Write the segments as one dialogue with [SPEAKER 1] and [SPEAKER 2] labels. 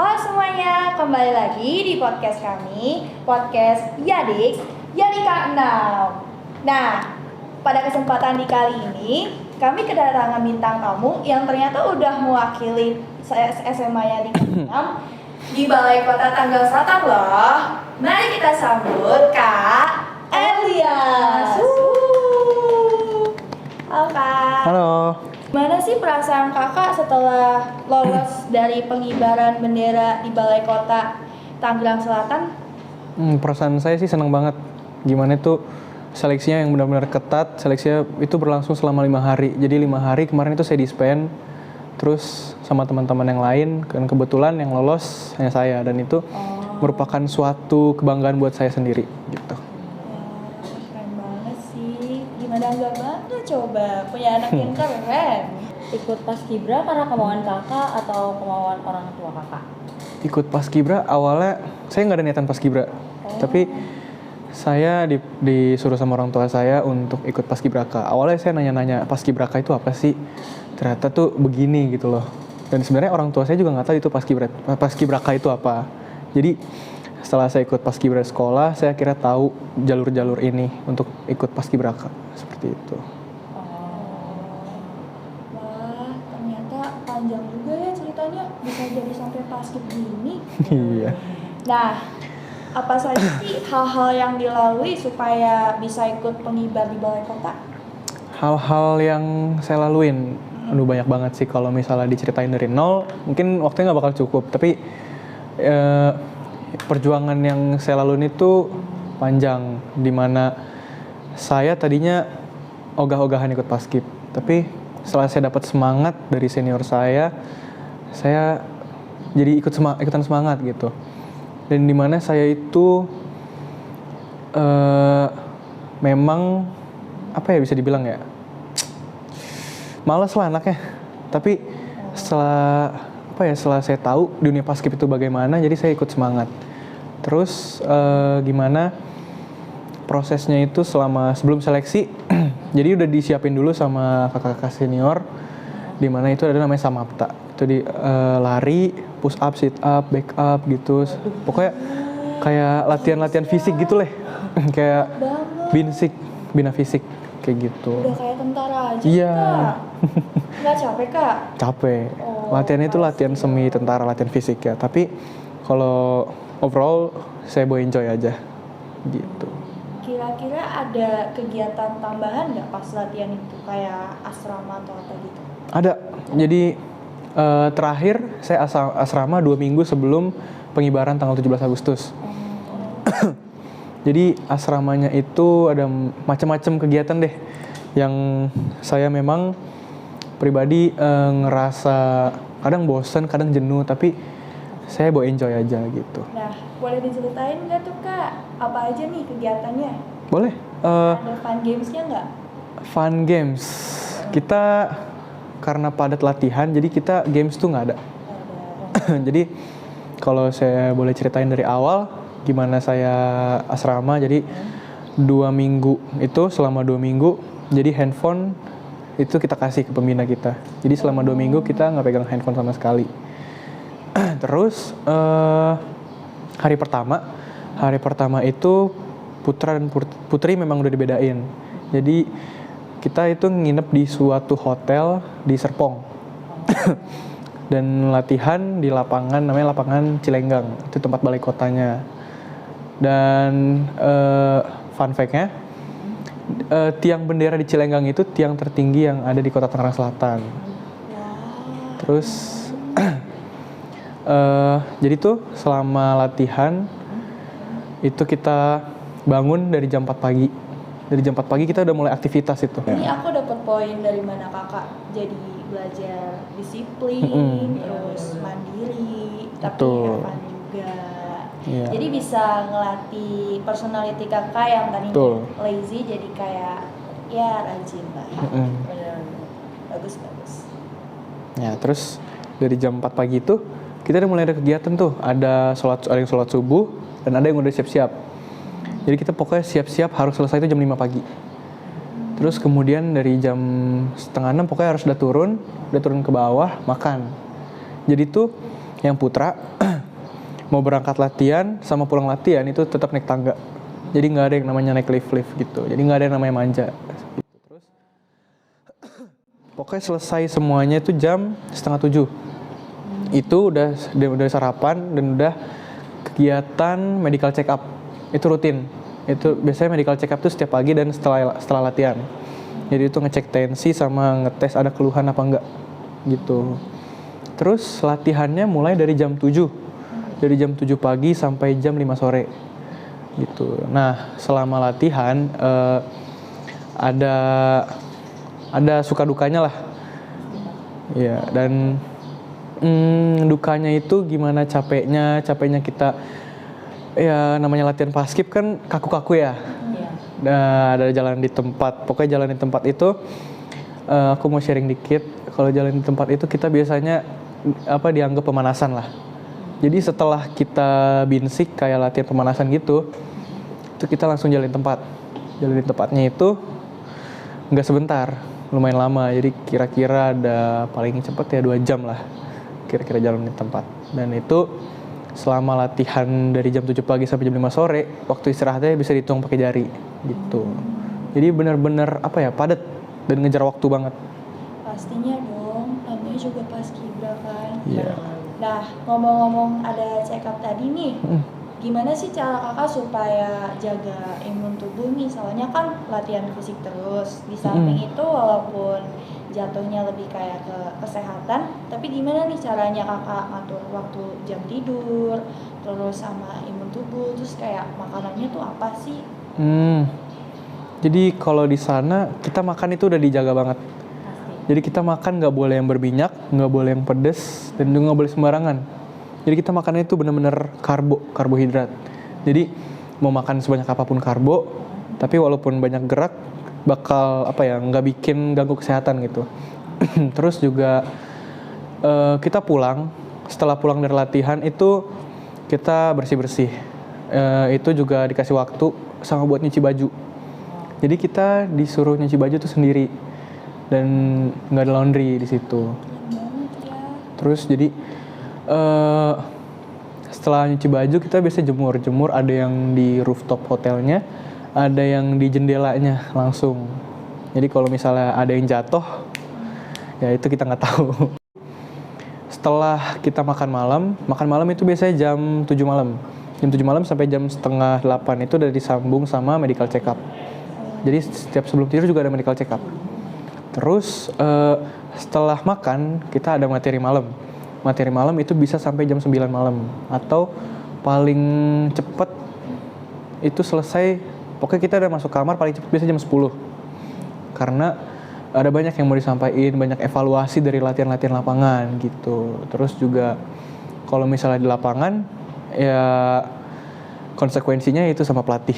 [SPEAKER 1] Halo semuanya, kembali lagi di podcast kami, podcast Yadik, Yadika 6. Nah, pada kesempatan di kali ini, kami kedatangan bintang tamu yang ternyata udah mewakili SMA Yadik 6 di Balai Kota Tangerang Selatan loh. Mari kita sambut Kak Elias. Halo Kak.
[SPEAKER 2] Halo.
[SPEAKER 1] Gimana sih perasaan kakak setelah lolos dari pengibaran bendera di Balai Kota Tangerang Selatan?
[SPEAKER 2] Perasaan saya sih senang banget. Gimana itu seleksinya yang benar-benar ketat. Seleksinya itu berlangsung selama 5 hari. Jadi 5 hari kemarin itu saya dispen. Terus sama teman-teman yang lain. Dan kebetulan yang lolos hanya saya. Dan itu merupakan suatu kebanggaan buat saya sendiri gitu.
[SPEAKER 1] Keren banget sih. Gimana enggak bangga coba punya anak yang keren.
[SPEAKER 3] Ikut paskibra karena kemauan kakak atau kemauan orang tua kakak?
[SPEAKER 2] Ikut paskibra awalnya saya nggak ada niatan paskibra. Tapi saya disuruh sama orang tua saya untuk ikut paskibraka. Awalnya saya nanya-nanya paskibraka itu apa sih? Ternyata tuh begini gitu loh. Dan sebenarnya orang tua saya juga nggak tahu itu paskibraka itu apa. Jadi setelah saya ikut paskibra sekolah, saya akhirnya tahu jalur-jalur ini untuk ikut paskibraka seperti itu.
[SPEAKER 1] Wah, ternyata panjang juga ya ceritanya. Bisa jadi sampai paskib gini.
[SPEAKER 2] Iya.
[SPEAKER 1] Nah, apa saja sih hal-hal yang dilalui supaya bisa ikut pengibar di Balai Kota?
[SPEAKER 2] Hal-hal yang saya laluin, aduh banyak banget sih kalau misalnya diceritain dari nol, mungkin waktunya nggak bakal cukup. Tapi perjuangan yang saya laluin itu panjang, dimana saya tadinya ogah-ogahan ikut paskib. Tapi setelah saya dapat semangat dari senior saya jadi ikutan semangat gitu. Dan dimana saya itu memang apa ya bisa dibilang ya, males lah anaknya. Tapi setelah saya tahu dunia paskib itu bagaimana, jadi saya ikut semangat. Terus gimana prosesnya itu sebelum seleksi, jadi udah disiapin dulu sama kakak-kakak senior, dimana itu ada namanya samapta. Itu lari, push up, sit up, back up gitu. Pokoknya kayak latihan-latihan fisik gitu lah. Kayak bina fisik kayak gitu.
[SPEAKER 1] Udah kayak tentara aja.
[SPEAKER 2] Iya.
[SPEAKER 1] Kak. Nggak capek Kak?
[SPEAKER 2] Capek. Latihannya itu latihan semi tentara, latihan fisik ya. Tapi kalau overall saya bawa enjoy aja gitu.
[SPEAKER 1] Kira-kira ada kegiatan tambahan nggak pas latihan itu kayak asrama atau apa gitu?
[SPEAKER 2] Ada. Jadi terakhir saya asrama 2 minggu sebelum pengibaran tanggal 17 Agustus. Jadi asramanya itu ada macam-macam kegiatan deh yang saya memang pribadi ngerasa kadang bosan, kadang jenuh, tapi saya bawa enjoy aja gitu.
[SPEAKER 1] Nah, boleh diceritain nggak tuh Kak? Apa aja nih kegiatannya?
[SPEAKER 2] Boleh.
[SPEAKER 1] Ada fun games-nya nggak?
[SPEAKER 2] Fun games. Kita karena padat latihan, jadi kita games tuh nggak ada. Jadi kalau saya boleh ceritain dari awal gimana saya asrama. Jadi 2 minggu itu, selama 2 minggu, jadi handphone itu kita kasih ke pembina kita. Jadi selama 2 minggu kita nggak pegang handphone sama sekali. Terus hari pertama itu putra dan putri memang udah dibedain. Jadi kita itu nginep di suatu hotel di Serpong. Dan latihan di lapangan, namanya lapangan Cilenggang. Itu tempat balai kotanya. Dan fun fact-nya, tiang bendera di Cilenggang itu tiang tertinggi yang ada di kota Tangerang Selatan. Terus jadi tuh selama latihan itu kita bangun dari jam 4 pagi. Dari jam 4 pagi kita udah mulai aktivitas itu.
[SPEAKER 1] Ini aku dapat poin dari mana Kakak? Jadi belajar disiplin, terus mandiri, tapi fun juga.
[SPEAKER 2] Iya.
[SPEAKER 1] Jadi bisa ngelatih personality Kakak yang tadinya lazy jadi kayak ya rajin lah. Bagus.
[SPEAKER 2] Ya, terus dari jam 4 pagi itu kita udah mulai ada kegiatan tuh. Ada yang sholat subuh dan ada yang udah siap-siap. Jadi kita pokoknya siap-siap harus selesai itu jam 5 pagi. Terus kemudian dari jam 5:30 pokoknya harus udah turun ke bawah makan. Jadi tuh yang putra mau berangkat latihan sama pulang latihan itu tetap naik tangga. Jadi nggak ada yang namanya naik lift gitu. Jadi nggak ada yang namanya manja. Gitu. Terus pokoknya selesai semuanya itu jam 6:30. Itu udah sarapan dan udah kegiatan medical check up. Itu rutin. Itu biasanya medical check up tuh setiap pagi dan setelah latihan. Jadi itu ngecek tensi sama ngetes ada keluhan apa enggak gitu. Terus latihannya mulai dari jam 7. Dari jam 7 pagi sampai jam 5 sore. Gitu. Nah, selama latihan ada suka dukanya lah. Ya, dan dukanya itu gimana capeknya kita ya namanya latihan paskib kan kaku-kaku ya. Nah, ada jalan di tempat. Pokoknya jalan di tempat itu aku mau sharing dikit. Kalau jalan di tempat itu kita biasanya dianggap pemanasan lah. Jadi setelah kita binsik kayak latihan pemanasan gitu, itu kita langsung jalan di tempat. Jalan di tempatnya itu nggak sebentar, lumayan lama. Jadi kira-kira ada paling cepat ya 2 jam lah. Kira-kira jalan di tempat. Dan itu selama latihan dari jam 7 pagi sampai jam 5 sore, waktu istirahatnya bisa dihitung pakai jari gitu. Jadi benar-benar padat dan ngejar waktu banget.
[SPEAKER 1] Pastinya dong, namanya juga paskibra kan.
[SPEAKER 2] Iya.
[SPEAKER 1] Nah, ngomong-ngomong ada check up tadi nih, gimana sih cara kakak supaya jaga imun tubuh nih? Soalnya kan latihan fisik terus, di samping itu walaupun jatuhnya lebih kayak ke kesehatan, tapi gimana nih caranya kakak ngatur waktu jam tidur, terus sama imun tubuh, terus kayak makanannya tuh apa sih?
[SPEAKER 2] Jadi kalau di sana kita makan itu udah dijaga banget. Jadi kita makan nggak boleh yang berminyak, nggak boleh yang pedes, dan juga nggak boleh sembarangan. Jadi kita makannya itu benar-benar karbohidrat. Jadi mau makan sebanyak apapun karbo, tapi walaupun banyak gerak, bakal nggak bikin ganggu kesehatan gitu. Terus juga kita setelah pulang dari latihan itu kita bersih-bersih. Itu juga dikasih waktu sama buat nyuci baju. Jadi kita disuruh nyuci baju tuh sendiri. Dan nggak ada laundry di situ. Terus jadi setelah nyuci baju kita biasa jemur. Ada yang di rooftop hotelnya, ada yang di jendelanya langsung. Jadi kalau misalnya ada yang jatuh, ya itu kita nggak tahu. Setelah kita makan malam itu biasanya jam 7 malam. Jam 7 malam sampai jam 7:30 itu udah disambung sama medical check up. Jadi setiap sebelum tidur juga ada medical check up. Terus setelah makan kita ada materi malam. Materi malam itu bisa sampai jam 9 malam atau paling cepat itu selesai. Pokoknya kita udah masuk kamar paling cepat bisa jam 10. Karena ada banyak yang mau disampaikan, banyak evaluasi dari latihan-latihan lapangan gitu. Terus juga kalau misalnya di lapangan ya konsekuensinya itu sama pelatih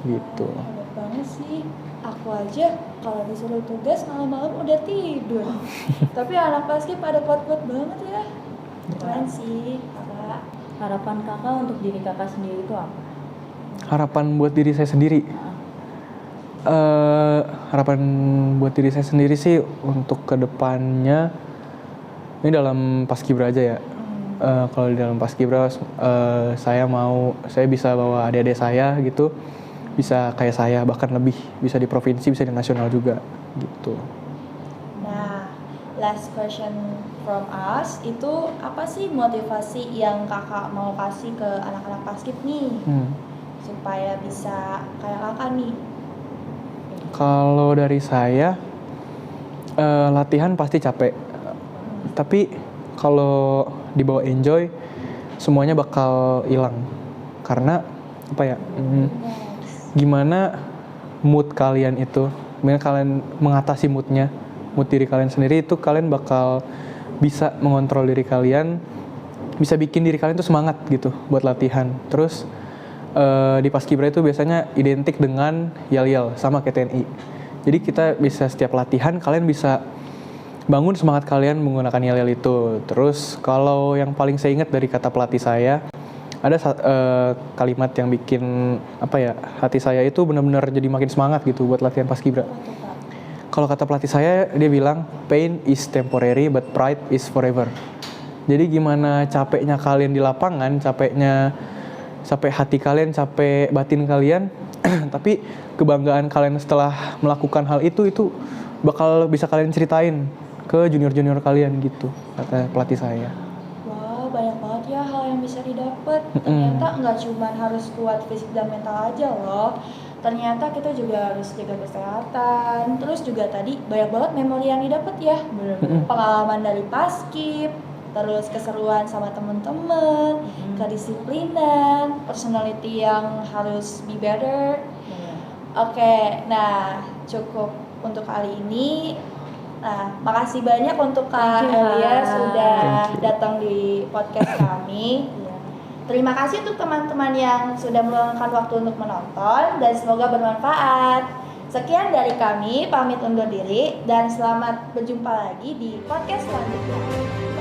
[SPEAKER 2] gitu.
[SPEAKER 1] Hebat banget sih. Aku aja kalau disuruh tugas malam-malam udah tidur. Tapi anak paskib pada kuat-kuat banget ya. Keren sih, kakak.
[SPEAKER 3] Harapan kakak untuk diri kakak sendiri itu apa?
[SPEAKER 2] Harapan buat diri saya sendiri? Harapan buat diri saya sendiri sih untuk kedepannya, ini dalam paskibra aja ya. Kalau di dalam paskibra saya bisa bawa adik-adik saya gitu, bisa kayak saya, bahkan lebih, bisa di provinsi, bisa di nasional juga gitu.
[SPEAKER 1] Nah, last question from us, itu apa sih motivasi yang kakak mau kasih ke anak-anak paskib nih supaya bisa kayak kakak nih?
[SPEAKER 2] Kalau dari saya, latihan pasti capek, tapi kalau dibawa enjoy, semuanya bakal hilang. Karena gimana mood kalian itu, gimana kalian mengatasi mood diri kalian sendiri, itu kalian bakal bisa mengontrol diri kalian, bisa bikin diri kalian tuh semangat gitu buat latihan. Terus di paskibra itu biasanya identik dengan yel-yel sama kayak TNI. Jadi kita bisa setiap latihan kalian bisa bangun semangat kalian menggunakan yel-yel itu. Terus kalau yang paling saya ingat dari kata pelatih saya, ada kalimat yang bikin hati saya itu benar-benar jadi makin semangat gitu buat latihan paskibra. Kalau kata pelatih saya, dia bilang pain is temporary but pride is forever. Jadi gimana capeknya kalian di lapangan, capek hati kalian, capek batin kalian, tapi kebanggaan kalian setelah melakukan hal itu bakal bisa kalian ceritain ke junior-junior kalian gitu, kata pelatih saya.
[SPEAKER 1] Wah, banyak banget ya hal yang bisa didapat. Ternyata nggak cuma harus kuat fisik dan mental aja loh. Ternyata kita juga harus jaga kesehatan. Terus juga tadi banyak banget memori yang didapat ya. Pengalaman dari paskib, terus keseruan sama temen-temen, kedisiplinan, personality yang harus be better. Oke, nah cukup untuk kali ini. Nah, makasih banyak untuk Kak Elia sudah datang di podcast kami. Terima kasih untuk teman-teman yang sudah meluangkan waktu untuk menonton dan semoga bermanfaat. Sekian dari kami, pamit undur diri dan selamat berjumpa lagi di podcast selanjutnya.